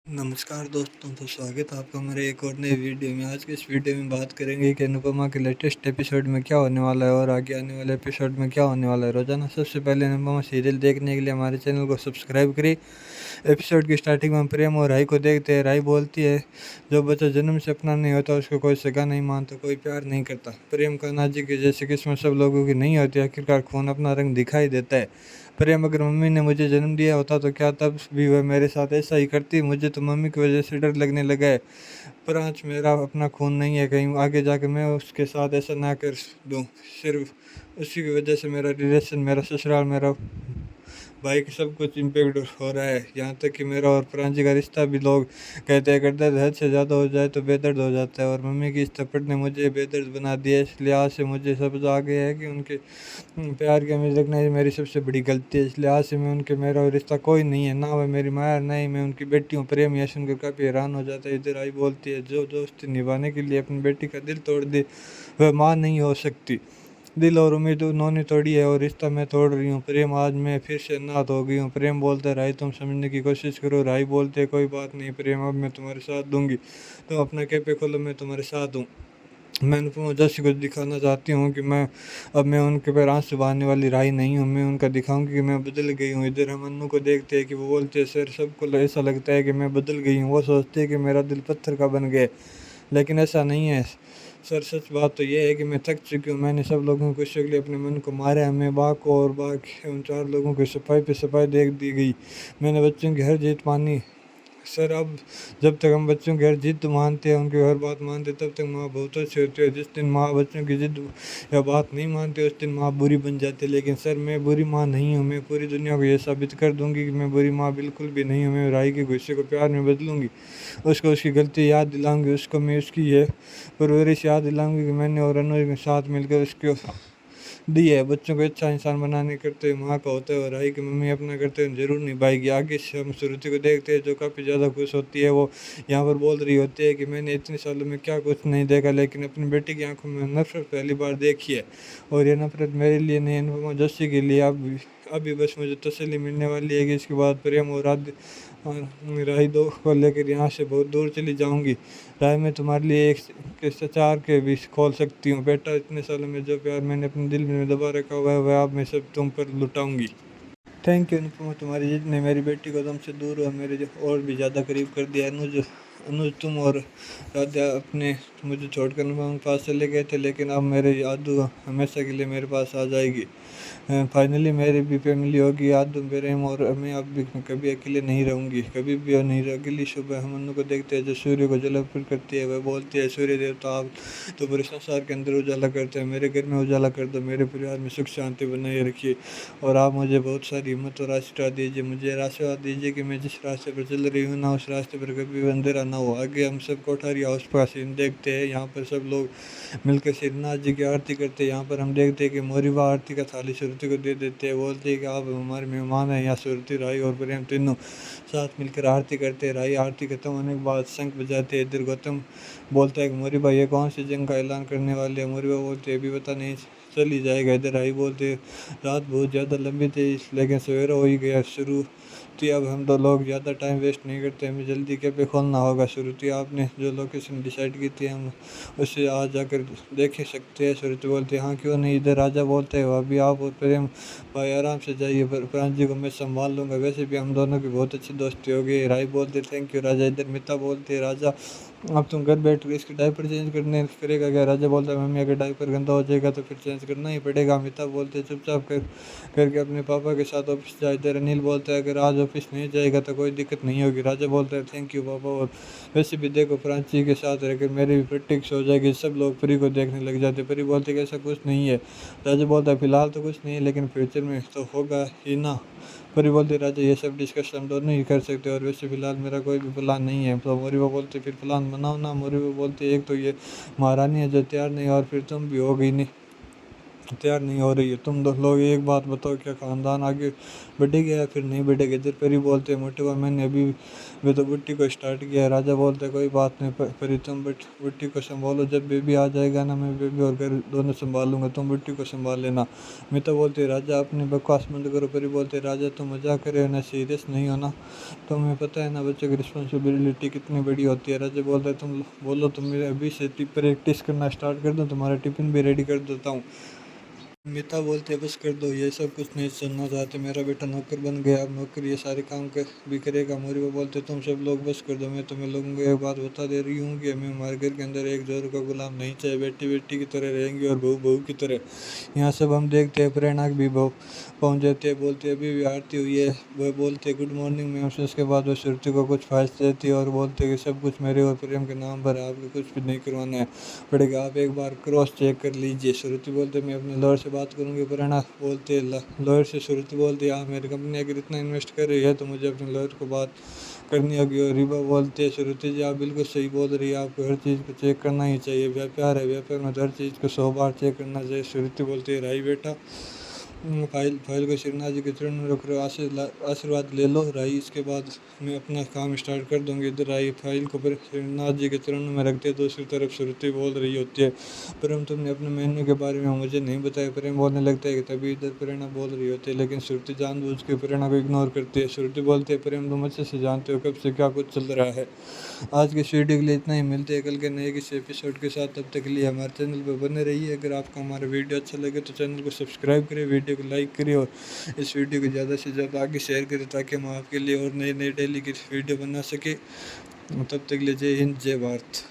नमस्कार दोस्तों, तो स्वागत है आपका हमारे एक और नए वीडियो में। आज के इस वीडियो में बात करेंगे कि अनुपमा के लेटेस्ट एपिसोड में क्या होने वाला है और आगे आने वाले एपिसोड में क्या होने वाला है। रोजाना सबसे पहले अनुपमा सीरियल देखने के लिए हमारे चैनल को सब्सक्राइब करें। एपिसोड की स्टार्टिंग में हम प्रेम और राई को देखते हैं। राई बोलती है, जो बच्चा जन्म से अपना नहीं होता उसको कोई सगा नहीं मानता, कोई प्यार नहीं करता। प्रेम का नाजी की जैसे किस्मत सब लोगों की नहीं होती, आखिरकार खून अपना रंग दिखाई देता है। प्रेम, अगर मम्मी ने मुझे जन्म दिया होता तो क्या तब भी वह मेरे साथ ऐसा ही करती? मुझे तो मम्मी की वजह से डर लगने लगा है। प्रांच मेरा अपना खून नहीं है, कहीं आगे जाकर मैं उसके साथ ऐसा ना कर दूं। सिर्फ उसी की वजह से मेरा रिलेशन, मेरा ससुराल, मेरा भाई की सब कुछ इम्पेक्ट हो रहा है। यहाँ तक कि मेरा और प्रांजी का रिश्ता भी लोग कहते हैं अगर दर्द हद से ज़्यादा हो जाए तो बेदर्द हो जाता है। और मम्मी की इस थप्पड़ ने मुझे बेदर्द बना दिया। इस लिहाज से मुझे समझ आ गया है कि उनके प्यार की अमीर रखना ही मेरी सबसे बड़ी गलती है। इस लिहाज से मैं उनके, मेरा और रिश्ता कोई नहीं है, ना वह मेरी माँ ना ही मैं उनकी बेटी हूँ। प्रेम यह सुनकर काफ़ी हैरान हो जाता है। इधर आई बोलती है, जो दोस्ती निभाने के लिए अपनी बेटी का दिल तोड़ दे वह माँ नहीं हो सकती। दिल और उम्मीद उन्होंने तोड़ी है और रिश्ता मैं तोड़ रही हूँ। प्रेम, आज मैं फिर से अनाथ हो गई हूँ। प्रेम बोलता है, राई तुम समझने की कोशिश करो। राई बोलते है, कोई बात नहीं प्रेम, अब मैं तुम्हारे साथ दूंगी। तुम अपना कैफे खोलो, मैं तुम्हारे साथ हूँ। मैं अनुपमा जैसे कुछ दिखाना चाहती हूँ कि मैं उनके पैर आंसू बहाने वाली राही नहीं हूँ। मैं उनका दिखाऊंगी कि मैं बदल गई हूँ। इधर हम अन्नू को देखते हैं कि वो बोलते हैं, सर सबको ऐसा लगता है कि मैं बदल गई हूँ। वो सोचते हैं कि मेरा दिल पत्थर का बन गया, लेकिन ऐसा नहीं है सर। सच बात तो यह है कि मैं थक चुकी हूँ। मैंने सब लोगों की खुशियों के लिए अपने मन को मारा है। मैं बा को और बा के उन चार लोगों की सफाई पे सफाई देख दी गई। मैंने बच्चों की हर जीत मानी सर। अब जब तक हम बच्चों की हर जिद मानते हैं, उनकी हर बात मानते हैं, तब तक माँ बहुत अच्छी होती है। जिस दिन माँ बच्चों की जिद या बात नहीं मानती, उस दिन माँ बुरी बन जाती है। लेकिन सर, मैं बुरी माँ नहीं हूँ। मैं पूरी दुनिया को ये साबित कर दूंगी कि मैं बुरी माँ बिल्कुल भी नहीं हूँ। मैं राई के गुस्से को प्यार में बदलूंगी, उसको उसकी गलती याद दिलाऊंगी, उसको मैं उसकी ये परवरिश याद दिलाऊंगी कि मैंने और अनुज के साथ मिलकर उसको दी है। बच्चों को अच्छा इंसान बनाने करते हुए माँ का होता है और राही की मम्मी अपना करते हुए जरूर निभाएगी। आगे से हम श्रुति को देखते हैं, जो काफ़ी ज़्यादा खुश होती है। वो यहाँ पर बोल रही होती है कि मैंने इतने सालों में क्या कुछ नहीं देखा, लेकिन अपनी बेटी की आंखों में नफरत पहली बार देखी है। और ये नफरत मेरे लिए नहीं, अनुपमा जोशी के लिए। अब अभी बस मुझे तसल्ली मिलने वाली है कि इसके बाद प्रेम और राही दो को लेकर यहाँ से बहुत दूर चली जाऊंगी। राय, मैं तुम्हारे लिए एक के चार के भी खोल सकती हूँ बेटा। इतने सालों में जो प्यार मैंने अपने दिल में दबा रखा हुआ है, वह अब मैं सब तुम पर लुटाऊंगी। थैंक यू अनुपमा, तुम्हारी जिद ने मेरी बेटी को तुमसे दूर और मेरे और भी ज़्यादा करीब कर दिया। अनुज अनुज, तुम और राधा अपने मुझे छोड़कर अनुपमा के पास चले गए थे, लेकिन अब मेरे यादू हमेशा के लिए मेरे पास आ जाएगी। फाइनली मेरी भी फैमिली होगी। याद प्रेम और मैं अब भी कभी अकेले नहीं रहूंगी, कभी भी और नहीं रह अगली सुबह हम उनको देखते हैं जो सूर्य को जल अर्पित करती है। वह बोलती है, सूर्य देवता आप तो पूरे संसार के अंदर उजाला करते हैं, मेरे घर में उजाला कर दो, मेरे परिवार में सुख शांति बनाए रखिए और आप मुझे बहुत सारी हिम्मत और आशीर्वाद दीजिए। मुझे आशीर्वाद दीजिए कि मैं जिस रास्ते पर चल रही हूँ ना, उस रास्ते पर कभी भी अंधेरा ना हो। आगे हम सब कोठारी हाउस का सीन देखते हैं। यहाँ पर सब लोग मिलकर श्रीनाथ जी की आरती करते हैं। यहाँ पर हम देखते हैं कि मोरीबा आरती का थाली सुरती को दे देते हैं। बोलते हैं कि आप हमारे मेहमान हैं। यहाँ सुरती, राई और प्रेम तीनों साथ मिलकर आरती करते हैं। राई आरती खत्म होने के बाद शंख बजाते हैं। इधर गौतम बोलता है कि मोरीबा ये कौन सी जंग का ऐलान करने वाले हैं? मोरीबा बोलते हैं, अभी पता नहीं, चल ही जाएगा। इधर राई बोलते हैं, रात बहुत ज़्यादा लंबी थी लेकिन सवेरा हो ही गया। शुरू तो अब हम दो लोग ज़्यादा टाइम वेस्ट नहीं करते, हमें जल्दी कैफे खोलना होगा। शुरुति, आपने जो लोकेशन डिसाइड की थी हम उससे आज जाकर देख ही सकते हैं। श्रुति बोलती है, हाँ क्यों नहीं। इधर राजा बोलते हैं, अभी आप और प्रेम भाई आराम से जाइए, पर प्रांत को मैं संभाल लूंगा। वैसे भी हम दोनों की बहुत अच्छी दोस्ती हो गई। राय बोलते थैंक यू राजा। इधर मिता बोलते है, राजा अब तुम घर बैठ कर इसके डायपर चेंज करने करेगा क्या? राजा बोलता है, मम्मी अगर डायपर गंदा हो जाएगा तो फिर चेंज करना ही पड़ेगा। मिता बोलते चुपचाप करके अपने पापा के साथ ऑफिस जाए। इधर अनिल बोलता है, अगर आज ऑफिस नहीं जाएगा तो कोई दिक्कत नहीं होगी। राजा बोलता है, थैंक यू पापा। और वैसे भी देखो, फ्रांची के साथ रहकर मेरी भी प्रैक्टिस हो जाएगी। सब लोग परी को देखने लग जाते। परी बोलते कि ऐसा कुछ नहीं है। राजा बोलता है, फिलहाल तो कुछ नहीं है, लेकिन फ्यूचर में तो होगा ही ना। परी बोलते, राजा ये सब डिस्कस हम दोनों ही कर सकते हैं और वैसे फिलहाल मेरा कोई भी प्लान नहीं है। तो मोरीबा बोलते, फिर प्लान बनाओ ना। मोरीबा बोलते, एक तो ये महारानी है जो तैयार नहीं और फिर तुम भी हो गई नहीं। तैयार नहीं हो रही है। तुम दो लोग एक बात बताओ, क्या खानदान आगे बढ़ेगा या फिर नहीं बढ़ेगा? इधर परी बोलते हैं मोटे भाई मैंने अभी वे तो बुट्टी को स्टार्ट किया है। राजा बोलते हैं कोई बात नहीं परी, तुम बुट्टी को संभालो, जब बेबी आ जाएगा ना मैं बेबी और घर दोनों संभालूंगा, तुम बुट्टी को संभाल लेना। मैं तो बोलती है राजा अपनी बकवास बंद करो। परी बोलते राजा तुम मजाक कर रहे हो ना, सीरियस नहीं हो ना? तुम्हें पता है ना बच्चों की रिस्पॉन्सिबिलिटी कितनी बड़ी होती है? राजा बोलता है तुम बोलो, तुम मेरे अभी से प्रैक्टिस करना स्टार्ट कर दो, तुम्हारा टिफिन भी रेडी कर देता हूँ। मिता बोलते बस कर दो, ये सब कुछ नहीं सुनना चाहते, मेरा बेटा नौकर बन गया, अब नौकर ये सारे काम कर भी करेगा। मोरिबा बोलते तुम सब लोग बस कर दो, मैं तुम्हें लोगों को एक बात बता दे रही हूँ कि हमें हमारे घर के अंदर एक जोर का गुलाम नहीं चाहिए, बेटी बेटी की तरह रहेंगे और बहू बहू की तरह। यहाँ सब हम देखते हैं प्रेरणा भी बहू पहुँच जाती है, बोलती है अभी भी आरती हुई है, वह बोलते गुड मॉर्निंग मैम से। उसके बाद वो श्रुति को कुछ फाइल्स देती है और बोलते कि सब कुछ मेरे और प्रेम के नाम पर है, आपको कुछ भी नहीं करवाना है पड़ेगा, आप एक बार क्रॉस चेक कर लीजिए। श्रुति बोलते मैं अपने लॉयर से बात करूंगी। प्रेरणा बोलते लॉयर से? श्रुति बोलती हाँ मेरी कंपनी अगर इतना इन्वेस्ट कर रही है तो मुझे अपने लॉयर को बात करनी होगी। और रिबा बोलती है श्रुति जी आप बिल्कुल सही बोल रही है, आपको हर चीज़ को चेक करना ही चाहिए, व्यापार है, व्यापार में तो हर चीज़ को 100 बार चेक करना चाहिए। श्रुति बोलती है राई बेटा फाइल फाइल को श्रीनाथ जी के चरण में रख रहे हो, आशीर्वाद ले लो राई, इसके बाद मैं अपना काम स्टार्ट कर दूंगी। इधर राई फाइल को श्रीनाथ जी के चरणों में रखते हैं, दूसरी तरफ श्रुति बोल रही होती है प्रेम तुमने अपने मेन्यू के बारे में मुझे नहीं बताया। प्रेम बोलने लगता है कि तभी इधर प्रेरणा बोल रही होती है, लेकिन श्रुति जानबूझ के प्रेरणा को इग्नोर करती है। श्रुति बोलती है प्रेम तुम अच्छे से जानते हो कब से क्या कुछ चल रहा है। आज के इस वीडियो के लिए इतना ही, मिलते हैं कल के नए किसी एपिसोड के साथ, तब तक के लिए हमारे चैनल पर बने रहिए। अगर आपको हमारा वीडियो अच्छा लगे तो चैनल को सब्सक्राइब करें, वीडियो को लाइक करें और इस वीडियो को ज़्यादा से ज़्यादा आगे शेयर करें ताकि हम आपके लिए और नए नए डेली की वीडियो बना सके। तब तक के लिए जय हिंद जय भारत।